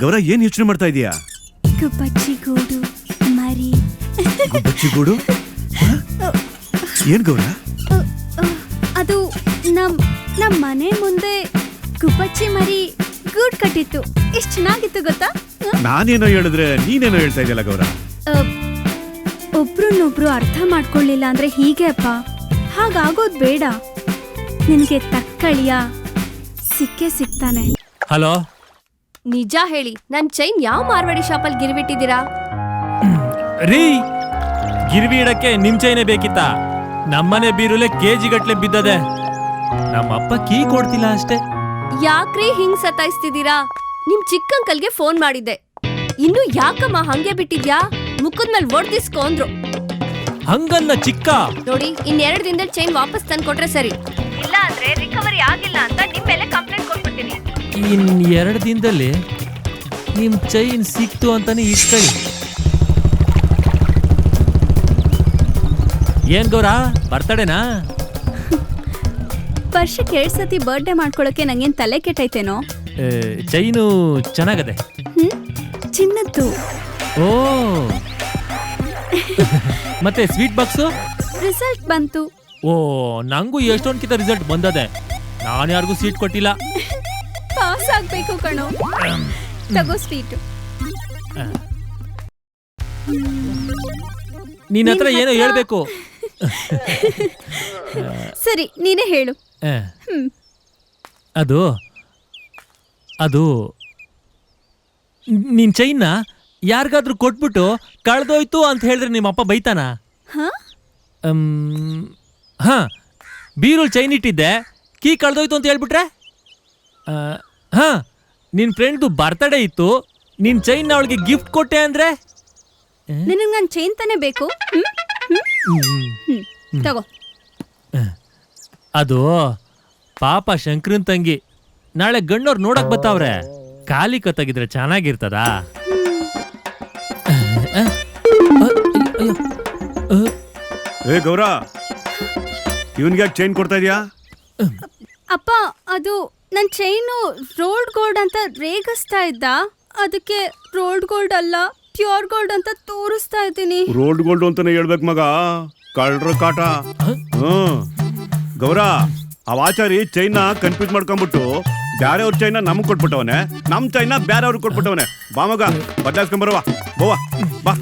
ಗೌರ ಏನ್ ಯೋಚನೆ ಮಾಡ್ತಾ ಇದೀಯಾ? ಗುಬ್ಬಚ್ಚಿ ಗೂಡು ಮರಿ. ಗುಬ್ಬಚ್ಚಿ ಗೂಡು? ಏನ್ ಗೌರ? ಅದು ನಮ್ ಮನೆ ಮುಂದೆ ಗುಬ್ಬಚ್ಚಿ ಮರಿ ಗೂಡ್ ಕಟ್ಟಿತ್ತು. ಎಷ್ಟ್ ಚೆನ್ನಾಗಿತ್ತು ಗೊತ್ತಾ? ನಾನೇನೋ ಹೇಳಿದ್ರೆ ನೀನೇನೋ ಹೇಳ್ತಾ ಇದೆಯಲ್ಲ ಗೌರ. ಒಬ್ರನ್ನೊಬ್ರು ಅರ್ಥ ಮಾಡ್ಕೊಳ್ಳಿಲ್ಲ ಅಂದ್ರೆ ಹೀಗೆ ಅಪ್ಪ. ಹಾಗಾಗೋದ್ ಬೇಡ. ನಿನ್ಗೆ ತಕ್ಕಳಿಯ ಸಿಕ್ಕೇ ಸಿಗ್ತಾನೆ. ಹಲೋ, ನಿಜ ಹೇಳಿ, ನನ್ ಚೈನ್ ಯಾವ ಮಾರ್ವಾಡಿ ಶಾಪಲ್ಲಿ ಗಿರ್ಬಿಟ್ಟಿದ್ದೀರಾ? ರೀ, ಗಿರ್ವಿ ಇಡಕ್ಕೆ ನಿಮ್ ಚೈನೇ ಬೇಕಿತ್ತಾ? ನಮ್ಮನೆ ಬೀರುಲೆ ಕೆಜಿ ಗಟ್ಲೆ ಬಿದ್ದದೆ. ನಮ್ಮಪ್ಪ ಕೀ ಕೊಡ್ತಿಲ್ಲ ಅಷ್ಟೇ. ಯಾಕ್ರಿ ಹಿಂಗ್ ಸತಾಯಿಸ್ತಿದ್ದೀರಾ? ನಿಮ್ ಚಿಕ್ಕಂಕಲ್ಗೆ ಫೋನ್ ಮಾಡಿದ್ದೆ. ಇನ್ನು ಯಾಕಮ್ಮ ಹಂಗೆ ಬಿಟ್ಟಿದ್ಯಾ? ಮುಖದ್ಮೇಲೆ ಒಡ್ದಿಸ್ಕೊ ಅಂದ್ರು. ಹಂಗನ್ನ ಚಿಕ್ಕ ನೋಡಿ, 2 ದಿನದಲ್ಲಿ ಚೈನ್ ವಾಪಸ್ ತಂದು ಕೊಟ್ರೆ ಸರಿ, ಇಲ್ಲ ಅಂದ್ರೆ ರಿಕವರಿ ಆಗಿಲ್ಲ ಅಂತ ನಿಮ್ ಮೇಲೆ ಕಂಪ್ಲೇಂಟ್ ಕೊಟ್ಬಿಡ್ತೀನಿ. 2 ದಿನದಲ್ಲಿ ನಿಮ್ ಚೈನ್ ಸಿಕ್ತು ಅಂತಾನೆ ಇಟ್ಕೊಳ್ಳಿ. ಏನ್ ಗೌರ, ಬರ್ತಡೇನಾ? ವರ್ಷಕ್ಕೆ 2 ಸತಿ ಬರ್ಡೇ ಮಾಡ್ಕೊಳಕ್ಕೆ ನಂಗೇನ್ ತಲೆ ಕೆಟ್ಟೈತೇನೋ? ಚೈನು ಚೆನ್ನಾಗದೆ. ಚಿನ್ನದ್ದು. ಓ, ಮತ್ತೆ ಸ್ವೀಟ್ ಬಾಕ್ಸು? ರಿಸಲ್ಟ್ ಬಂತು. ಓ, ನಂಗೂ ಎಷ್ಟೊಂದ್ಕಿಂತ ರಿಸಲ್ಟ್ ಬಂದದೆ. ನಾನು ಯಾರಿಗೂ ಸ್ವೀಟ್ ಕೊಟ್ಟಿಲ್ಲ. ಪಾಸ್ ಆಗ್ಬೇಕು ಕಣೋ. ತಗೋ ಸ್ವೀಟ್. ನಿನ್ನ ಹತ್ರ ಏನೋ ಹೇಳ್ಬೇಕು. ಸರಿ, ನೀನೇ ಹೇಳು. ಅದು ಅದು ನಿನ್ ಚೈನ್ನ ಯಾರಿಗಾದ್ರೂ ಕೊಟ್ಬಿಟ್ಟು ಕಳ್ದೋಯ್ತು ಅಂತ ಹೇಳಿದ್ರೆ ನಿಮ್ಮಪ್ಪ ಬೈತಾನ? ಹಾ, ಬೀರುಲ್ ಚೈನ್ ಇಟ್ಟಿದ್ದೆ, ಕೀ ಕಳ್ದೋಯ್ತು ಅಂತ ಹೇಳ್ಬಿಟ್ರೆ? ಹಾ, ನಿನ್ ಫ್ರೆಂಡ್ದು ಬರ್ತಡೇ ಇತ್ತು, ನಿನ್ ಚೈನ್ ಅವಳಿಗೆ ಗಿಫ್ಟ್ ಕೊಟ್ಟೆ ಅಂದ್ರೆ? ನಿನಗೆ ನನ್ನ ಚೈನ್ ತಾನೇ ಬೇಕು. ತಗೋ. ಅದು ಪಾಪ ಶಂಕರನ್ ತಂಗಿ, ನಾಳೆ ಗಣ್ಣವ್ರು ನೋಡಕ್ ಬತ್ತಾವ್ರೆ. ಖಾಲಿ ಕತ್ತಾಗಿದ್ರೆ ಚೆನ್ನಾಗಿರ್ತದಾ? ಏ ಗೌರ, ಇವನ್ಗೆ ಯಾಕೆ ಚೈನ್ ಕೊಡ್ತಾ ಇದೀಯಾ? ಅಪ್ಪ, ಅದು ನನ್ನ ಚೈನು ರೋಲ್ಡ್ ಗೋಲ್ಡ್ ಅಂತ ರೇಗಿಸ್ತಾ ಇದ್ದ. ಅದಕ್ಕೆ ರೋಲ್ಡ್ ಗೋಲ್ಡ್ ಅಲ್ಲ, ಪ್ಯೂರ್ ಗೋಲ್ಡ್ ಅಂತ ತೋರಿಸ್ತಾ ಇದ್ದೀನಿ. ರೋಲ್ಡ್ ಗೋಲ್ಡ್ ಅಂತಾನೆ ಹೇಳ್ಬೇಕು ಮಗ, ಕಳ್ರ ಕಾಟ. ಗೌರ, ಆಚಾರಿ ಚೈನ ಕನ್ಫ್ಯೂಸ್ ಮಾಡ್ಕೊಂಡ್ಬಿಟ್ಟು ಬ್ಯಾರೆಯವ್ರ ಚೈನ ನಮಗ್ ಕೊಟ್ಬಿಟ್ಟವನೆ, ನಮ್ ಚೈನ ಬ್ಯಾರೆಯವ್ರಿಗೆ ಕೊಟ್ಬಿಟ್ಟವನೆ. ಬಾ ಮಗ, ಬದಲಾಯಿಸ್ಕೊಂಬರವಾ, ಬೋವಾ ಬಾ.